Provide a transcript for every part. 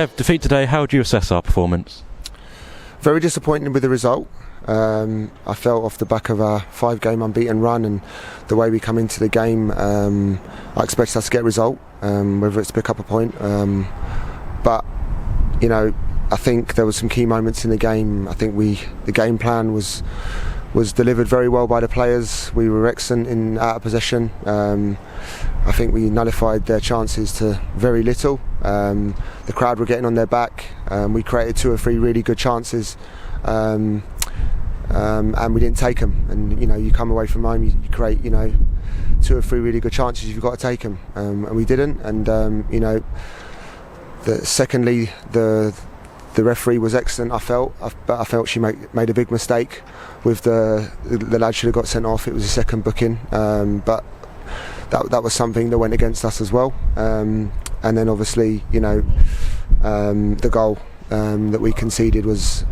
Kev, defeat today, how would you assess our performance? Very disappointed with the result. I felt off the back of our 5-game unbeaten run and the way we come into the game, I expected us to get a result, whether it's to pick up a point. But, you know, I think there were some key moments in the game. I think the game plan was delivered very well by the players. We were excellent in out of possession. I think we nullified their chances to very little. The crowd were getting on their back. We created 2 or 3 really good chances, and we didn't take them. And you come away from home, you create 2 or 3 really good chances. You've got to take them, and we didn't. And secondly, the referee was excellent. I felt she made a big mistake with the lad should have got sent off. It was a second booking, but that was something that went against us as well. And then obviously, the goal that we conceded was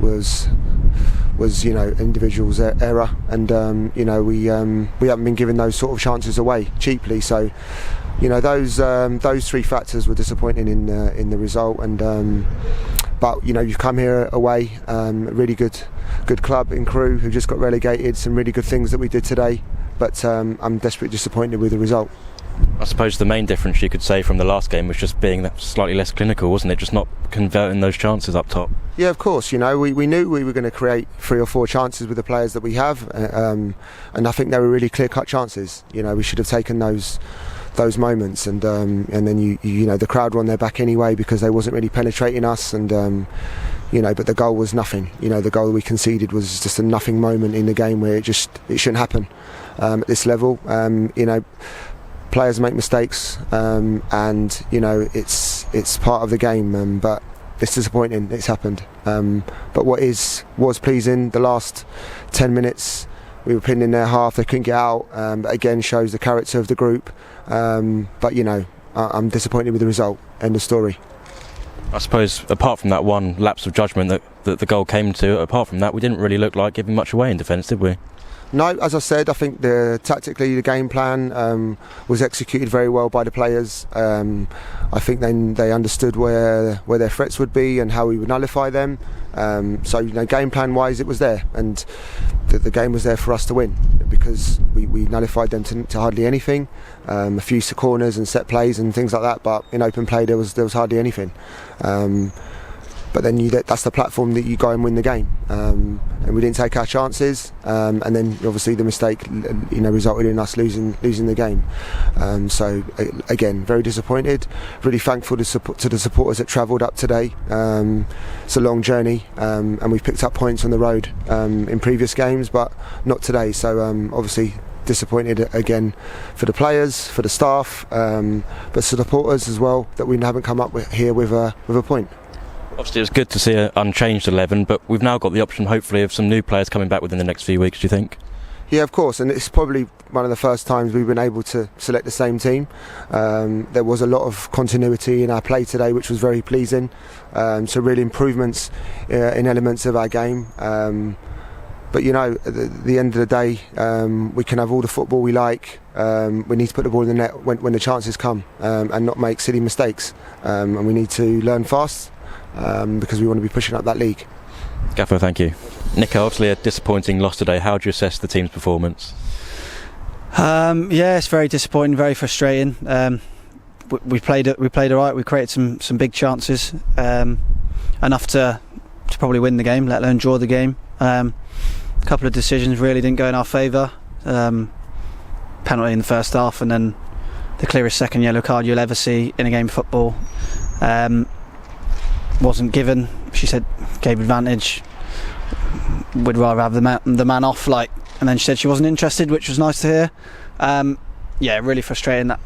individuals' error, and we haven't been given those sort of chances away cheaply. So those 3 factors were disappointing in the result. And but you've come here away, a really good club in Crewe who just got relegated. Some really good things that we did today, but I'm desperately disappointed with the result. I suppose the main difference you could say from the last game was just being that slightly less clinical, wasn't it? Just not converting those chances up top. Yeah, of course. We knew we were going to create 3 or 4 chances with the players that we have, and I think they were really clear-cut chances. We should have taken those moments, and then the crowd were on their back anyway because they wasn't really penetrating us, and but the goal was nothing. The goal we conceded was just a nothing moment in the game where it shouldn't happen at this level. Players make mistakes, and it's part of the game, but it's disappointing it's happened. But what was pleasing, the last 10 minutes we were pinned in their half, they couldn't get out, but again shows the character of the group. But I'm disappointed with the result. End of story. I suppose apart from that one lapse of judgment that the goal came to, apart from that we didn't really look like giving much away in defence, did we? No, as I said, I think tactically the game plan was executed very well by the players. I think they understood where their threats would be and how we would nullify them. So game plan wise it was there, and the game was there for us to win because we nullified them to hardly anything. A few corners and set plays and things like that, but in open play there was hardly anything. But then that's the platform that you go and win the game, and we didn't take our chances, and then obviously the mistake resulted in us losing the game. So again, very disappointed, really thankful to the supporters that travelled up today. It's a long journey, and we've picked up points on the road in previous games, but not today. So obviously disappointed again for the players, for the staff, but for the supporters as well, that we haven't come up here with a point. Obviously, it's good to see an unchanged 11, but we've now got the option, hopefully, of some new players coming back within the next few weeks, do you think? Yeah, of course, and it's probably one of the first times we've been able to select the same team. There was a lot of continuity in our play today, which was very pleasing. So real improvements in elements of our game. But at the end of the day, we can have all the football we like. We need to put the ball in the net when the chances come, and not make silly mistakes. And we need to learn fast. Because we want to be pushing up that league. Gaffer, thank you. Nico, obviously a disappointing loss today. How do you assess the team's performance? It's very disappointing, very frustrating. We played all right. We created some big chances, enough to probably win the game, let alone draw the game. A couple of decisions really didn't go in our favour. Penalty in the first half, and then the clearest second yellow card you'll ever see in a game of football. Wasn't given. She said gave advantage. Would rather have the man off, and then she said she wasn't interested, which was nice to hear. Really frustrating. That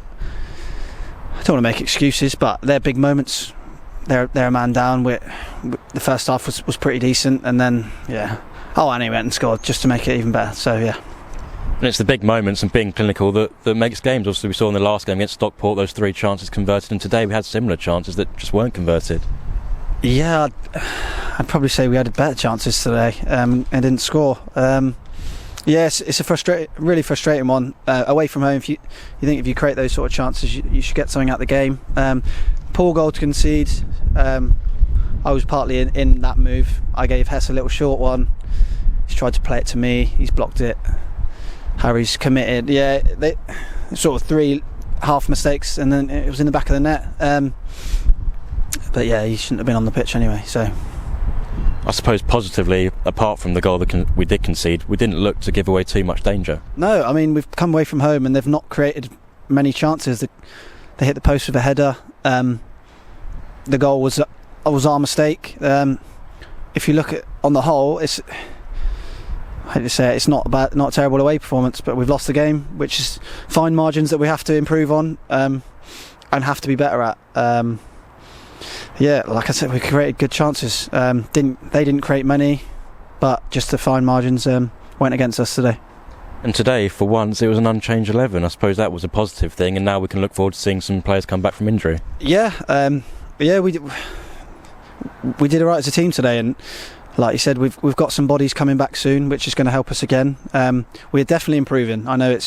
I don't want to make excuses, but they're big moments. They're a man down. The first half was pretty decent, and then and he went and scored just to make it even better. So yeah. And it's the big moments and being clinical that makes games. Obviously, we saw in the last game against Stockport those 3 chances converted, and today we had similar chances that just weren't converted. Yeah, I'd probably say we had better chances today and didn't score. It's a really frustrating one. Away from home, you think if you create those sort of chances, you should get something out of the game. Poor goal to concede. I was partly in that move. I gave Hess a little short one. He's tried to play it to me. He's blocked it. Harry's committed. Yeah, they sort of 3 half mistakes, and then it was in the back of the net. But yeah, he shouldn't have been on the pitch anyway. So I suppose positively, apart from the goal that we did concede, we didn't look to give away too much danger. No, I mean, we've come away from home and they've not created many chances. They hit the post with a header. The goal was our mistake. If you look at on the whole, I hate to say it's not a terrible away performance, but we've lost the game, which is fine margins that we have to improve on and have to be better at. Yeah, like I said, we created good chances. They didn't create many, but just the fine margins went against us today. And today, for once, it was an unchanged 11. I suppose that was a positive thing, and now we can look forward to seeing some players come back from injury. Yeah, we did alright as a team today, and like you said, we've got some bodies coming back soon, which is going to help us again. We're definitely improving. I know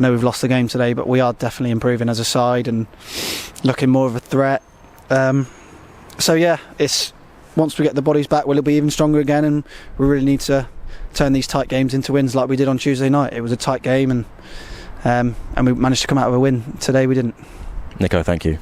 we've lost the game today, but we are definitely improving as a side and looking more of a threat. So yeah, it's once we get the bodies back, we'll be even stronger again, and we really need to turn these tight games into wins like we did on Tuesday night. It was a tight game, and we managed to come out with a win. Today we didn't. Nico, thank you.